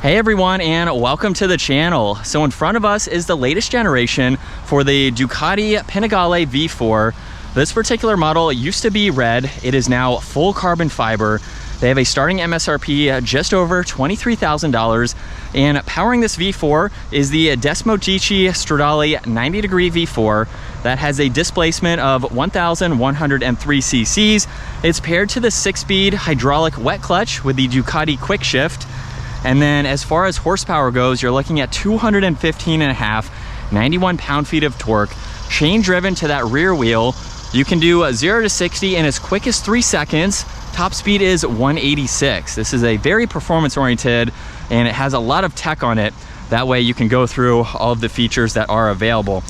Hey everyone, and welcome to the channel. So in front of us is the latest generation for the Ducati Panigale V4. This particular model used to be red. It is now full carbon fiber. They have a starting MSRP just over $23,000. And powering this V4 is the Desmodici Stradale 90-degree V4 that has a displacement of 1,103 cc's. It's paired to the 6-speed hydraulic wet clutch with the Ducati Quick Shift. And then as far as horsepower goes, you're looking at 215.5, 91 pound-feet of torque, chain driven to that rear wheel. You can do 0 to 60 in as quick as 3 seconds. Top speed is 186. This is a very performance oriented and it has a lot of tech on it. That way you can go through all of the features that are available.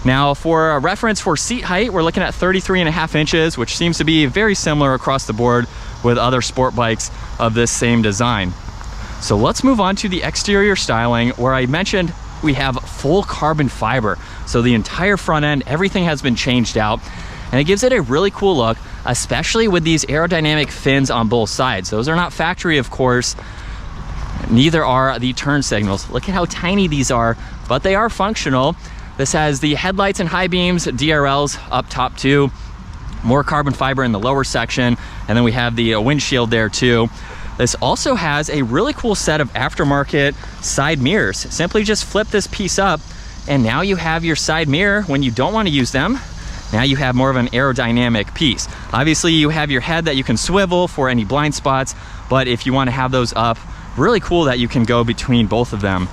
Now for a reference for seat height, we're looking at 33.5 inches, which seems to be very similar across the board with other sport bikes of this same design. So let's move on to the exterior styling, where I mentioned we have full carbon fiber. So the entire front end, everything has been changed out, and it gives it a really cool look, especially with these aerodynamic fins on both sides. Those are not factory, of course. Neither are the turn signals. Look at how tiny these are, but they are functional. This has the headlights and high beams, DRLs up top too, more carbon fiber in the lower section, and then we have the windshield there too. This also has a really cool set of aftermarket side mirrors. Simply just flip this piece up and now you have your side mirror when you don't want to use them. Now you have more of an aerodynamic piece. Obviously you have your head that you can swivel for any blind spots, but if you want to have those up, really cool that you can go between both of them.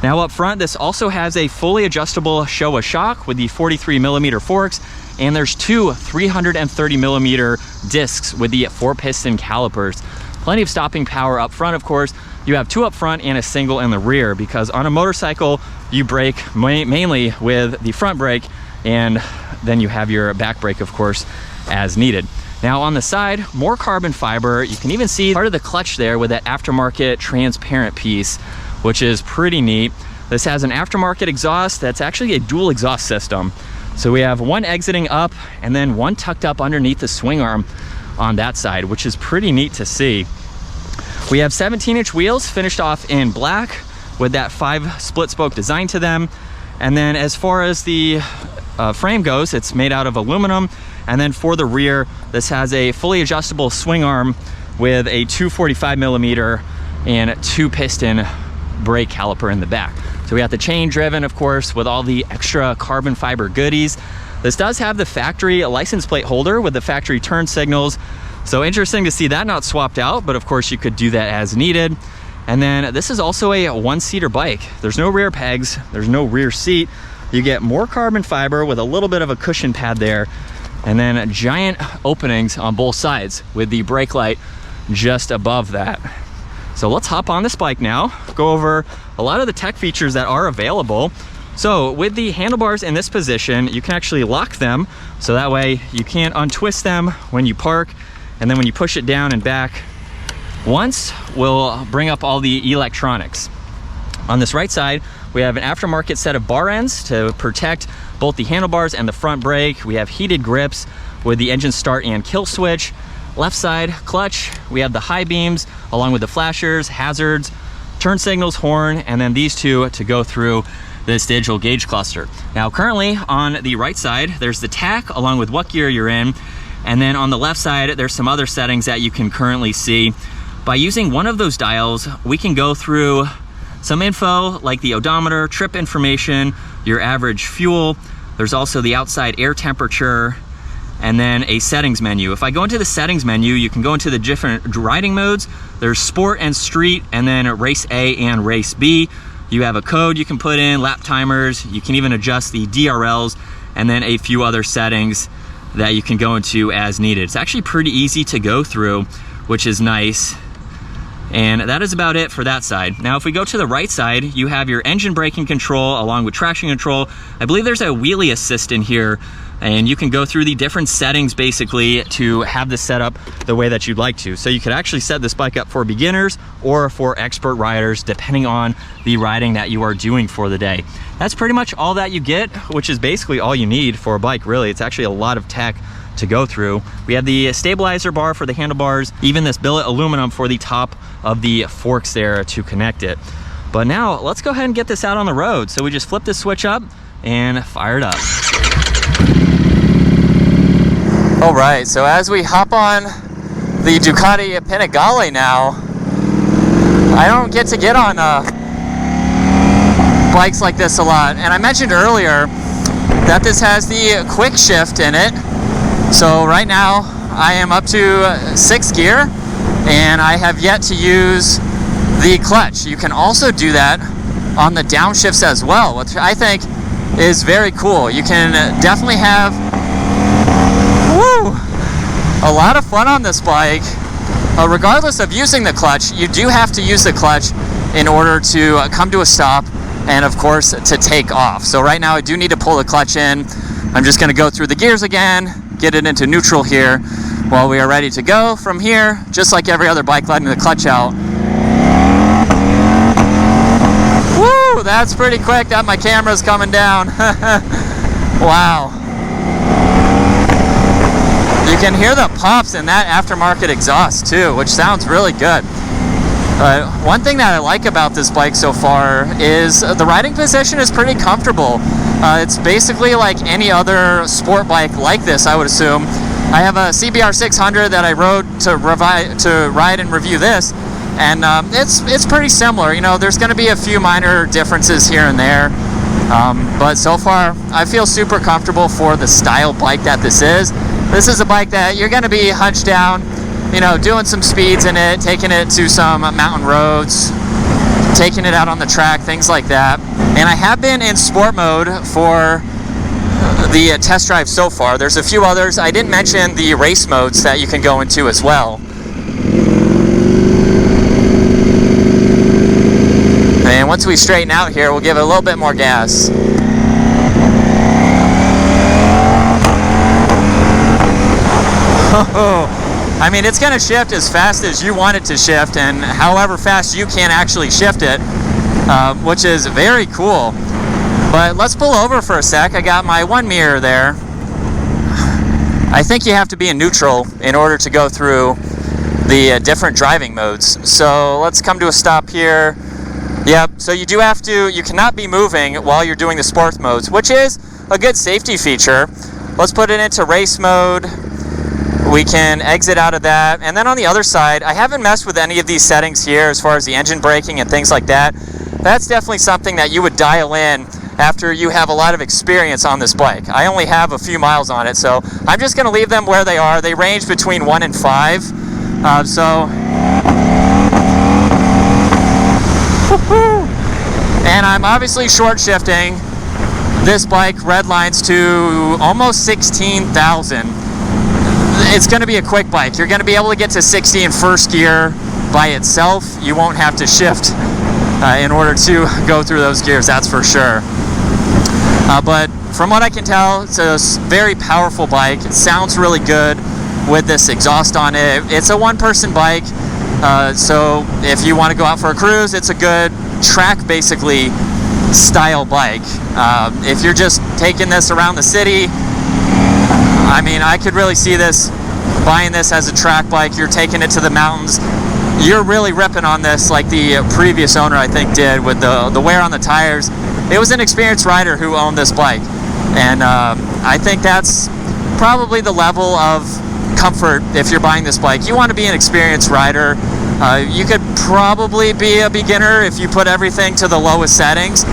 Now up front, this also has a fully adjustable Showa shock with the 43mm forks, and there's two 330mm discs with the 4-piston calipers. Plenty of stopping power up front, of course. You have 2 up front and a single in the rear, because on a motorcycle, you brake mainly with the front brake, and then you have your back brake, of course, as needed. Now on the side, more carbon fiber. You can even see part of the clutch there with that aftermarket transparent piece, which is pretty neat. This has an aftermarket exhaust that's actually a dual exhaust system. So we have one exiting up and then one tucked up underneath the swing arm on that side, which is pretty neat to see. We have 17-inch wheels finished off in black with that 5 split spoke design to them. And then as far as the frame goes, it's made out of aluminum. And then for the rear, this has a fully adjustable swing arm with a 245mm and 2-piston brake caliper in the back. So we have the chain driven, of course, with all the extra carbon fiber goodies. This does have the factory license plate holder with the factory turn signals. So interesting to see that not swapped out, but of course you could do that as needed. And then this is also a 1-seater bike. There's no rear pegs, there's no rear seat. You get more carbon fiber with a little bit of a cushion pad there, and then giant openings on both sides with the brake light just above that. So let's hop on this bike now, go over a lot of the tech features that are available. So with the handlebars in this position, you can actually lock them, so that way you can't untwist them when you park, and then when you push it down and back once, we'll bring up all the electronics. On this right side, we have an aftermarket set of bar ends to protect both the handlebars and the front brake. We have heated grips with the engine start and kill switch. Left side clutch, we have the high beams along with the flashers, hazards, turn signals, horn, and then these two to go through this digital gauge cluster. Now currently on the right side, there's the tach along with what gear you're in. And then on the left side, there's some other settings that you can currently see. By using one of those dials, we can go through some info like the odometer, trip information, your average fuel. There's also the outside air temperature, and then a settings menu. If I go into the settings menu, you can go into the different riding modes. There's sport and street, and then race A and race B. You have a code you can put in, lap timers. You can even adjust the DRLs, and then a few other settings that you can go into as needed. It's actually pretty easy to go through, which is nice. And that is about it for that side. Now, if we go to the right side, you have your engine braking control along with traction control. I believe there's a wheelie assist in here, and you can go through the different settings basically to have this set up the way that you'd like to. So you could actually set this bike up for beginners or for expert riders, depending on the riding that you are doing for the day. That's pretty much all that you get, which is basically all you need for a bike, really. It's actually a lot of tech to go through. We have the stabilizer bar for the handlebars, even this billet aluminum for the top of the forks there to connect it. But now let's go ahead and get this out on the road. So we just flip this switch up and fire it up. All right, so as we hop on the Ducati Panigale now, I don't get to get on bikes like this a lot. And I mentioned earlier that this has the quick shift in it. So right now I am up to 6th gear and I have yet to use the clutch. You can also do that on the downshifts as well, which I think is very cool. You can definitely have a lot of fun on this bike. Regardless of using the clutch, you do have to use the clutch in order to come to a stop and of course to take off. So right now I do need to pull the clutch in. I'm just going to go through the gears again, get it into neutral here while we are ready to go. From here, just like every other bike, letting the clutch out. Woo, that's pretty quick. That my camera's coming down. Wow. You can hear the pops in that aftermarket exhaust too, which sounds really good. One thing that I like about this bike so far is the riding position is pretty comfortable. It's basically like any other sport bike like this, I would assume. I have a CBR 600 that I rode to ride and review this, and it's pretty similar. You know, there's going to be a few minor differences here and there, but so far I feel super comfortable for the style bike that this is. This is a bike that you're going to be hunched down, you know, doing some speeds in it, taking it to some mountain roads, taking it out on the track, things like that. And I have been in sport mode for the test drive so far. There's a few others. I didn't mention the race modes that you can go into as well. And once we straighten out here, we'll give it a little bit more gas. I mean, it's going to shift as fast as you want it to shift, and however fast you can actually shift it, which is very cool. But let's pull over for a sec. I got my one mirror there. I think you have to be in neutral in order to go through the different driving modes. So let's come to a stop here. Yep, so you do have to, you cannot be moving while you're doing the sport modes, which is a good safety feature. Let's put it into race mode. We can exit out of that. And then on the other side, I haven't messed with any of these settings here as far as the engine braking and things like that. That's definitely something that you would dial in after you have a lot of experience on this bike. I only have a few miles on it, so I'm just going to leave them where they are. They range between 1 and 5. And I'm obviously short shifting. This bike redlines to almost 16,000. It's going to be a quick bike. You're going to be able to get to 60 in first gear by itself. You won't have to shift in order to go through those gears, that's for sure. But from what I can tell, it's a very powerful bike. It sounds really good with this exhaust on it. It's a one-person bike, so if you want to go out for a cruise, it's a good track, basically, style bike. If you're just taking this around the city, I mean, I could really see this, buying this as a track bike. You're taking it to the mountains. You're really ripping on this like the previous owner, I think, did with the wear on the tires. It was an experienced rider who owned this bike. And I think that's probably the level of comfort if you're buying this bike. You want to be an experienced rider. You could probably be a beginner if you put everything to the lowest settings.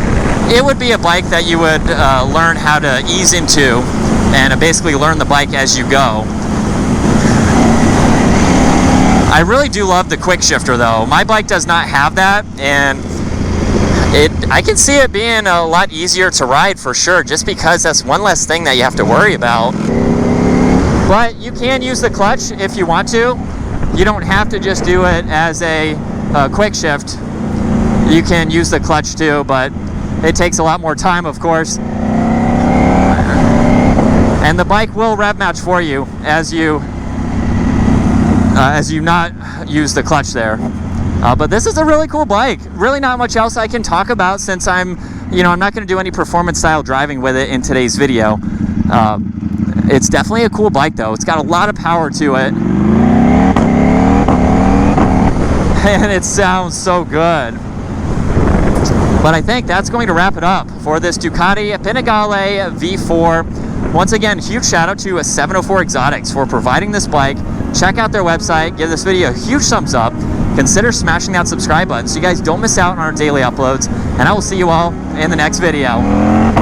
It would be a bike that you would learn how to ease into and basically learn the bike as you go. I really do love the quick shifter though. My bike does not have that, and I can see it being a lot easier to ride for sure, just because that's one less thing that you have to worry about. But you can use the clutch if you want to. You don't have to just do it as a quick shift. You can use the clutch too, but it takes a lot more time, of course. And the bike will rev match for you as you not use the clutch there. But this is a really cool bike. Really not much else I can talk about since I'm not going to do any performance style driving with it in today's video. It's definitely a cool bike though. It's got a lot of power to it. And it sounds so good. But I think that's going to wrap it up for this Ducati Panigale V4. Once again, huge shout out to 704 Exotics for providing this bike. Check out their website, give this video a huge thumbs up, consider smashing that subscribe button so you guys don't miss out on our daily uploads, and I will see you all in the next video.